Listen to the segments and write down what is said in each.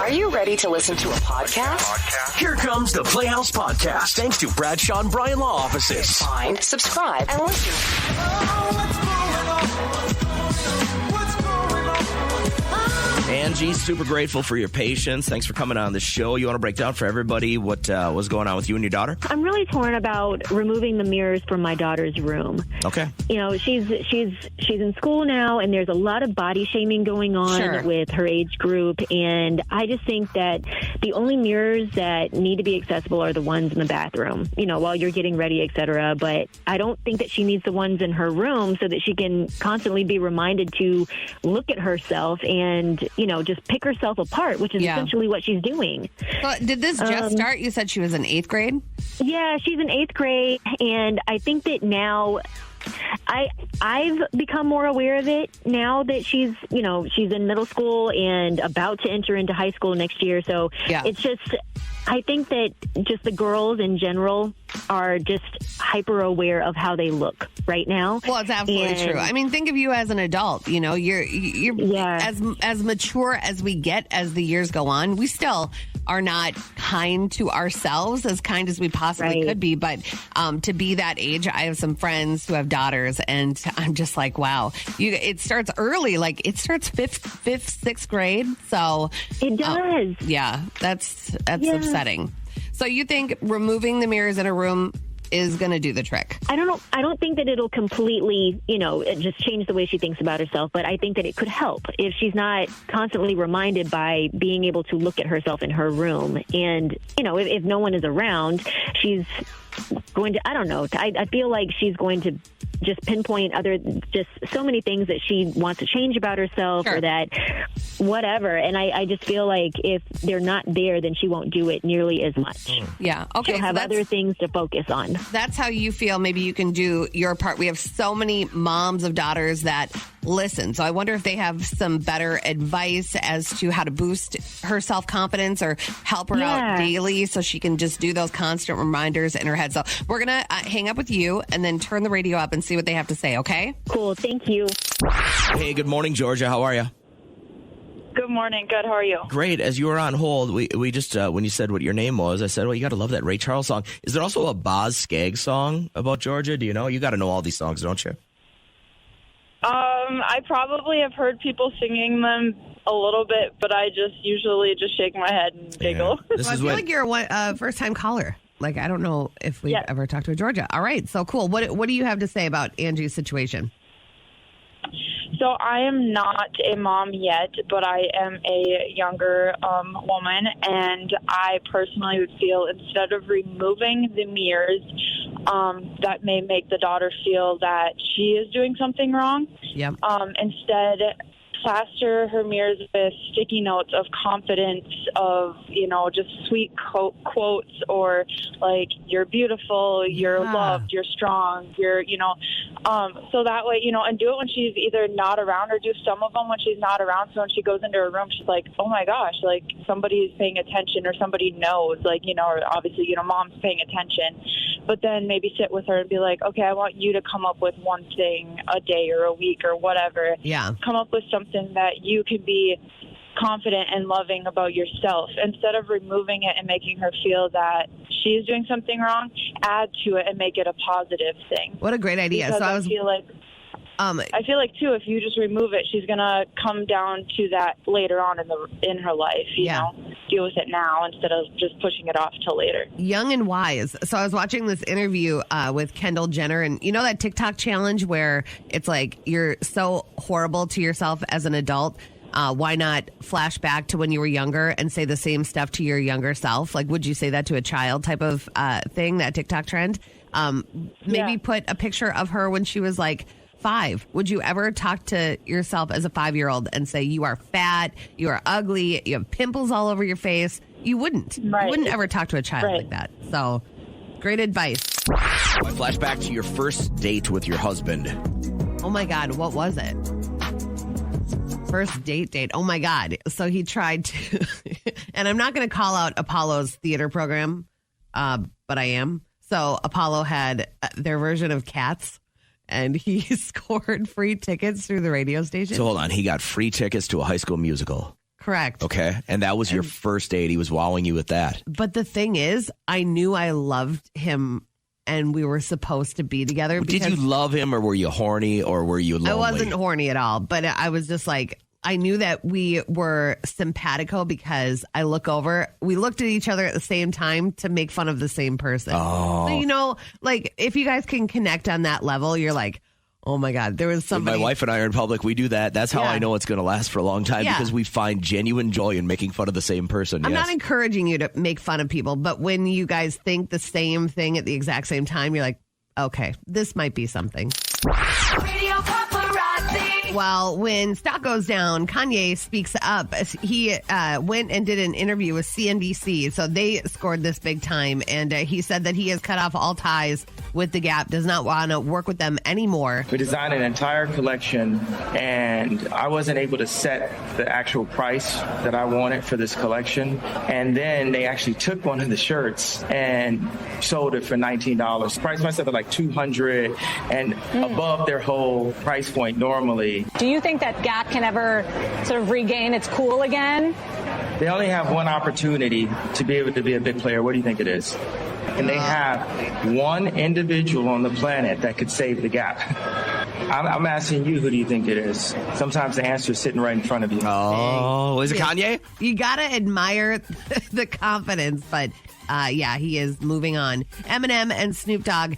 Are you ready to listen to a podcast? Here comes the Playhouse Podcast, thanks to Bradshaw and Bryan Law Offices. Find, subscribe, and listen. Angie, super grateful for your patience. Thanks for coming on the show. You want to break down for everybody what was going on with you and your daughter? I'm really torn about removing the mirrors from my daughter's room. Okay. You know, she's in school now, and there's a lot of body shaming going on with her age group. And I just think that the only mirrors that need to be accessible are the ones in the bathroom, you know, while you're getting ready, etc. But I don't think that she needs the ones in her room so that she can constantly be reminded to look at herself and, you know, just pick herself apart, which is essentially what she's doing. So did this just start? You said she was in 8th grade? Yeah, she's in 8th grade, and I think that now I've become more aware of it now that she's in middle school and about to enter into high school next year. So it's just, I think that just the girls in general are just hyper aware of how they look right now. Well, it's absolutely true. I mean, think of you as an adult. You know, you're as mature as we get as the years go on. We still are not kind to ourselves, as kind as we possibly could be. But to be that age, I have some friends who have daughters, and I'm just like, wow. It starts early. Like, it starts 5th, 6th grade. So it does. That's upsetting. So you think removing the mirrors in a room is going to do the trick? I don't think that it'll completely, just change the way she thinks about herself, but I think that it could help if she's not constantly reminded by being able to look at herself in her room. And, if no one is around, she's going to, I don't know, I feel like she's going to just pinpoint just so many things that she wants to change about herself or that whatever. And I just feel like if they're not there, then she won't do it nearly as much. Yeah. Okay. She'll have other things to focus on. That's how you feel. Maybe you can do your part. We have so many moms of daughters that listen. So I wonder if they have some better advice as to how to boost her self-confidence or help her out daily so she can just do those constant reminders in her head. So we're going to hang up with you and then turn the radio up and see what they have to say, okay? Cool. Thank you. Hey, good morning, Georgia. How are you? Good morning. Good. How are you? Great. As you were on hold, we just, when you said what your name was, I said, well, you got to love that Ray Charles song. Is there also a Boz Scaggs song about Georgia? Do you know? You got to know all these songs, don't you? I probably have heard people singing them a little bit, but I usually shake my head and giggle. Yeah. I feel like you're a first-time caller. Like, I don't know if we've ever talked to a Georgia. All right, so cool. What do you have to say about Angie's situation? So I am not a mom yet, but I am a younger woman, and I personally would feel instead of removing the mirrors, that may make the daughter feel that she is doing something wrong. Yep. Instead, plaster her mirrors with sticky notes of confidence, of, just sweet quotes, or like, you're beautiful, you're loved, you're strong, so that way, and do it when she's either not around, or do some of them when she's not around. So when she goes into her room, she's like, oh my gosh, like somebody's paying attention, or somebody knows, like, or obviously, mom's paying attention. But then maybe sit with her and be like, okay, I want you to come up with one thing a day or a week or whatever. Yeah. Come up with something that you can be confident and loving about yourself. Instead of removing it and making her feel that she's doing something wrong, add to it and make it a positive thing. What a great idea. Because I feel like too, if you just remove it, she's gonna come down to that later on in her life. You know, deal with it now instead of just pushing it off till later. Young and wise. So I was watching this interview with Kendall Jenner, and you know that TikTok challenge where it's like you're so horrible to yourself as an adult. Why not flash back to when you were younger and say the same stuff to your younger self? Like, would you say that to a child type of thing, that TikTok trend? Maybe put a picture of her when she was like 5. Would you ever talk to yourself as a 5-year-old and say, you are fat, you are ugly, you have pimples all over your face? You wouldn't. Right. You wouldn't ever talk to a child like that. So, great advice. Flashback to your first date with your husband. Oh, my God. What was it? First date. Oh, my God. So he tried to, and I'm not going to call out Apollo's theater program, but I am. So Apollo had their version of Cats, and he scored free tickets through the radio station. So hold on. He got free tickets to a High School Musical. Correct. Okay. And that was your first date. He was wowing you with that. But the thing is, I knew I loved him and we were supposed to be together. Did you love him or were you horny or were you lonely? I wasn't horny at all, but I was just like, I knew that we were simpatico because we looked at each other at the same time to make fun of the same person. Oh. So, like if you guys can connect on that level, you're like, oh my God, there was somebody. When my wife and I are in public, we do that. That's how I know it's going to last for a long time because we find genuine joy in making fun of the same person. I'm not encouraging you to make fun of people, but when you guys think the same thing at the exact same time, you're like, okay, this might be something. Radio Paparazzi. Well, when stock goes down, Kanye speaks up. He went and did an interview with CNBC, so they scored this big time, and he said that he has cut off all ties with the Gap, does not want to work with them anymore. We designed an entire collection, and I wasn't able to set the actual price that I wanted for this collection, and then they actually took one of the shirts and sold it for $19. Priced myself at like $200 and above their whole price point normally. Do you think that Gap can ever sort of regain its cool again? They only have one opportunity to be able to be a big player. What do you think it is? And they have one individual on the planet that could save the Gap. I'm asking you, who do you think it is? Sometimes the answer is sitting right in front of you. Oh, is it Kanye? You got to admire the confidence, but he is moving on. Eminem and Snoop Dogg,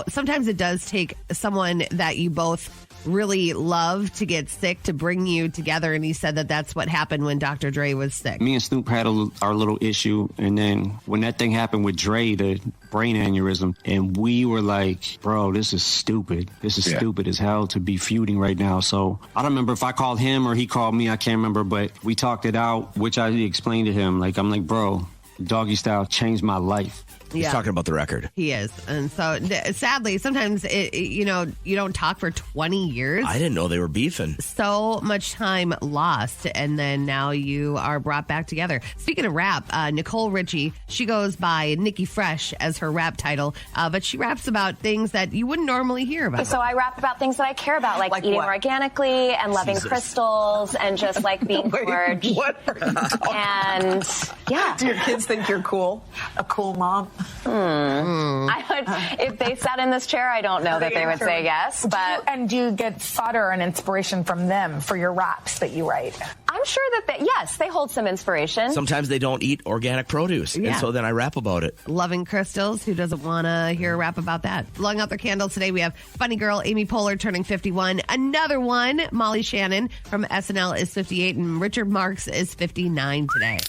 sometimes it does take someone that you both really love to get sick to bring you together, and he said that that's what happened when Dr. Dre was sick. Me and Snoop had our little issue, and then when that thing happened with Dre, the brain aneurysm, and we were like, bro, this is stupid. This is stupid as hell to be feuding right now. So I don't remember if I called him or he called me. I can't remember, but we talked it out, which I explained to him. I'm like, bro, Doggy Style changed my life. He's talking about the record. He is. And so, sadly, sometimes, you don't talk for 20 years. I didn't know they were beefing. So much time lost, and then now you are brought back together. Speaking of rap, Nicole Richie, she goes by Nikki Fresh as her rap title, but she raps about things that you wouldn't normally hear about. So I rap about things that I care about, like eating organically and loving crystals and just being gorgeous. What are you talking And yeah. Do your kids think you're cool? A cool mom? I would, if they sat in this chair, I don't know that they would say yes. But do you get fodder and inspiration from them for your raps that you write? I'm sure that they hold some inspiration. Sometimes they don't eat organic produce, and so then I rap about it. Loving crystals. Who doesn't want to hear a rap about that? Blowing out their candles today, we have funny girl Amy Poehler turning 51. Another one, Molly Shannon from SNL is 58, and Richard Marx is 59 today.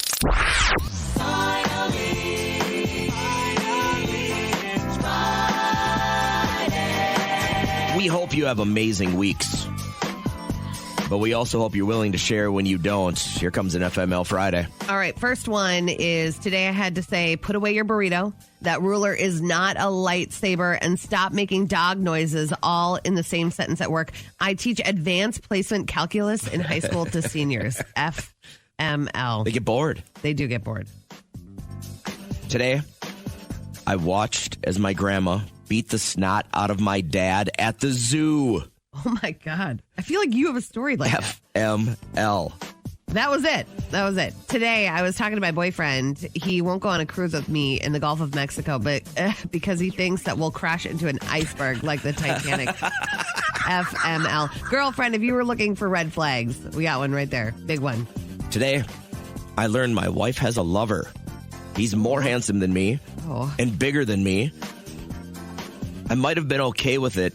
We hope you have amazing weeks, but we also hope you're willing to share when you don't. Here comes an FML Friday. All right, first one is today I had to say, put away your burrito. That ruler is not a lightsaber, and stop making dog noises all in the same sentence at work. I teach advanced placement calculus in high school to seniors. FML. They get bored. They do get bored. Today, I watched as my grandma beat the snot out of my dad at the zoo. Oh, my God. I feel like you have a story like that. FML. That was it. Today, I was talking to my boyfriend. He won't go on a cruise with me in the Gulf of Mexico, but because he thinks that we'll crash into an iceberg like the Titanic. FML. Girlfriend, if you were looking for red flags, we got one right there. Big one. Today, I learned my wife has a lover. He's more handsome than me and bigger than me. I might have been okay with it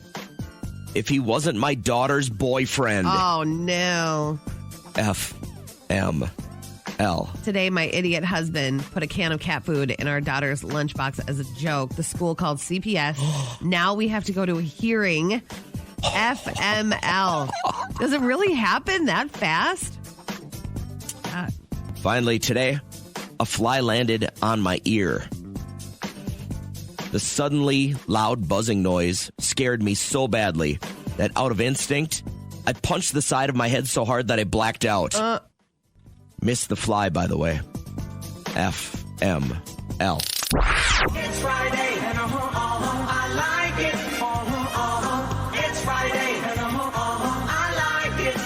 if he wasn't my daughter's boyfriend. Oh, no. FML. Today, my idiot husband put a can of cat food in our daughter's lunchbox as a joke. The school called CPS. Now we have to go to a hearing. FML. Does it really happen that fast? God. Finally, today, a fly landed on my ear. The suddenly loud buzzing noise scared me so badly that out of instinct, I punched the side of my head so hard that I blacked out. Missed the fly, by the way. FML. It's Friday, and I like it. It's Friday, and I like it.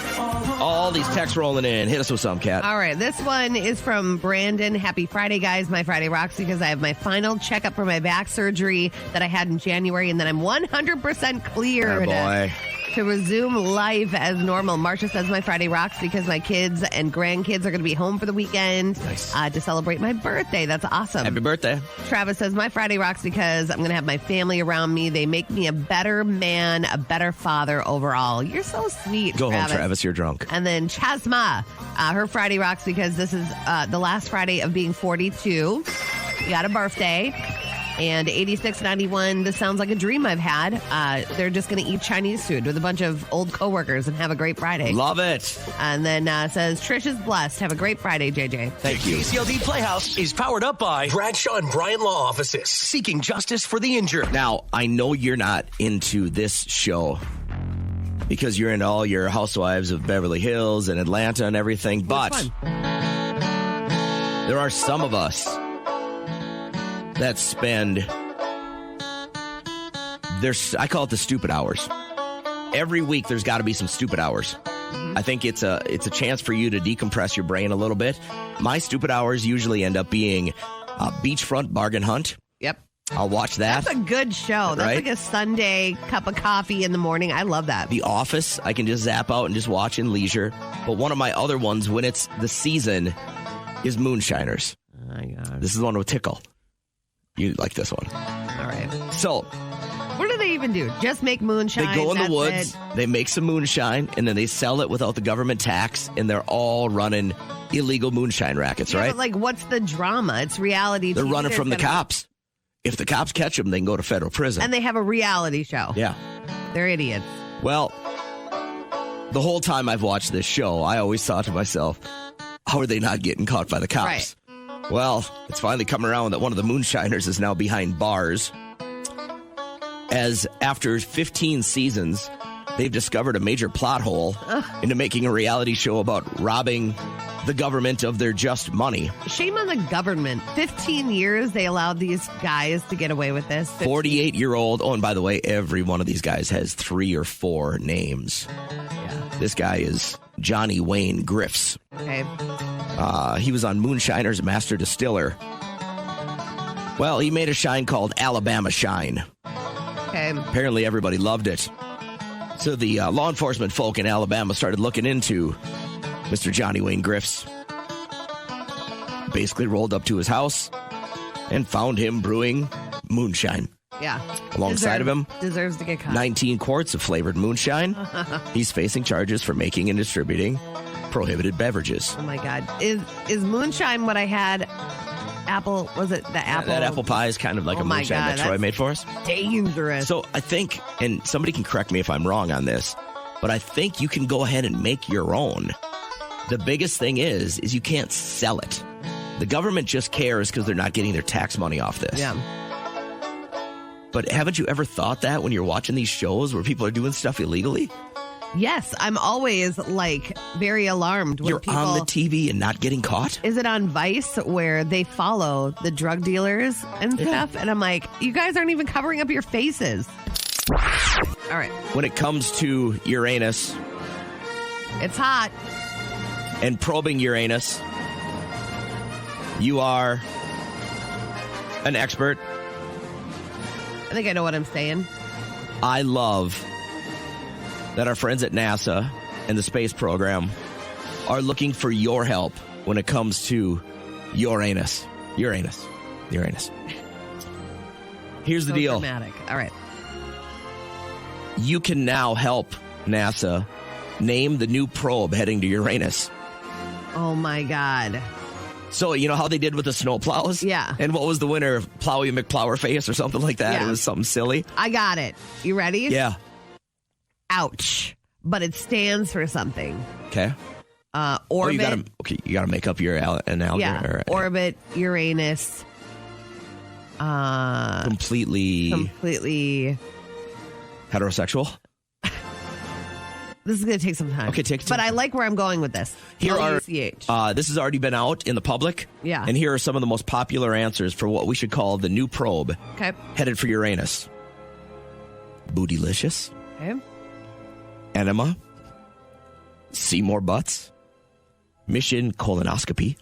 All these these texts rolling in. Hit us with some, Kat. All right, this one is from Brandon. Happy Friday, guys. My Friday rocks because I have my final checkup for my back surgery that I had in January, and then I'm 100% cleared to resume life as normal. Marcia says my Friday rocks because my kids and grandkids are going to be home for the weekend to celebrate my birthday. That's awesome. Happy birthday. Travis says my Friday rocks because I'm going to have my family around me. They make me a better man, a better father overall. You're so sweet, Go home, Travis. You're drunk. And then Chasma, her Friday rocks because this is the last Friday of being 42. You got a birthday. And 8691, this sounds like a dream I've had. They're just going to eat Chinese food with a bunch of old coworkers and have a great Friday. Love it. And then says, Trish is blessed. Have a great Friday, JJ. Thank you. KCLD Playhouse is powered up by Bradshaw and Bryan Law Offices, seeking justice for the injured. Now, I know you're not into this show because you're into all your Housewives of Beverly Hills and Atlanta and everything, but there are some of us that spend I call it the stupid hours. Every week there's got to be some stupid hours. I think it's a chance for you to decompress your brain a little bit. My stupid hours usually end up being a beachfront bargain hunt. Yep. I'll watch that. That's a good show. That's right? like a Sunday cup of coffee in the morning. I love that. The Office, I can just zap out and just watch in leisure. But one of my other ones when it's the season is Moonshiners. Oh my God. This is the one with Tickle. You like this one. All right. So, what do they even do? Just make moonshine? They go in the woods, they make some moonshine, and then they sell it without the government tax, and they're all running illegal moonshine rackets, right? But like, what's the drama? It's reality. They're running from the cops. If the cops catch them, they can go to federal prison. And they have a reality show. Yeah. They're idiots. Well, the whole time I've watched this show, I always thought to myself, how are they not getting caught by the cops? Right. Well, it's finally coming around that one of the Moonshiners is now behind bars. As after 15 seasons, they've discovered a major plot hole into making a reality show about robbing the government of their just money. Shame on the government. 15 years they allowed these guys to get away with this. 48-year-old. Oh, and by the way, every one of these guys has 3 or 4 names. Yeah. This guy is Johnny Wayne Griffiths. Okay. He was on Moonshiners Master Distiller. Well, he made a shine called Alabama Shine. Okay. Apparently everybody loved it. So the law enforcement folk in Alabama started looking into Mr. Johnny Wayne Griffiths. Basically rolled up to his house and found him brewing moonshine. Yeah. Alongside of him, deserves to get caught. 19 quarts of flavored moonshine. He's facing charges for making and distributing prohibited beverages. Oh my God. Is moonshine what I had? Apple, was it the apple? That apple pie is kind of like a moonshine that Troy made for us. Dangerous. So I think, and somebody can correct me if I'm wrong on this, but I think you can go ahead and make your own. The biggest thing is you can't sell it. The government just cares because they're not getting their tax money off this. Yeah. But haven't you ever thought that when you're watching these shows where people are doing stuff illegally? Yes, I'm always like very alarmed when you're people on the TV and not getting caught. Is it on Vice where they follow the drug dealers and stuff? And I'm like, you guys aren't even covering up your faces. All right. When it comes to Uranus, it's hot. And probing Uranus, you are an expert. I think I know what I'm saying. I love that our friends at NASA and the space program are looking for your help when it comes to Uranus. Here's the deal. Dramatic. All right. You can now help NASA name the new probe heading to Uranus. Oh, my God. So, you know how they did with the snow plows? Yeah. And what was the winner? Plowy McPlowerface or something like that? Yeah. It was something silly. I got it. You ready? Yeah. Ouch. But it stands for something. Okay. Orbit. You gotta make up your analogy. Yeah. Orbit, Uranus. Completely heterosexual. This is going to take some time. Okay, but I like where I'm going with this. Here this has already been out in the public. Yeah. And here are some of the most popular answers for what we should call the new probe. Okay. Headed for Uranus. Bootylicious. Okay. Enema. See more butts. mission colonoscopy,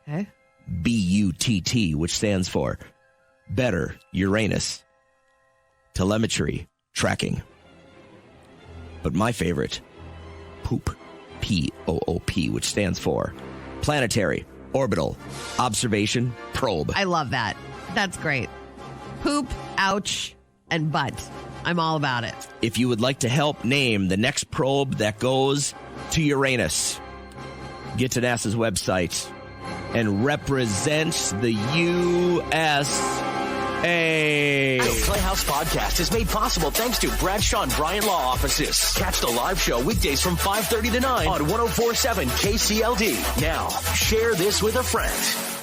Okay. BUTT, which stands for Better Uranus, telemetry tracking. But my favorite, POOP, POOP, which stands for Planetary Orbital Observation Probe. I love that. That's great. Poop, ouch, and butt. I'm all about it. If you would like to help name the next probe that goes to Uranus, get to NASA's website and represent the USA. The Playhouse Podcast is made possible thanks to Bradshaw and Bryan Law Offices. Catch the live show weekdays from 5:30 to 9 on 104.7 KCLD. Now, share this with a friend.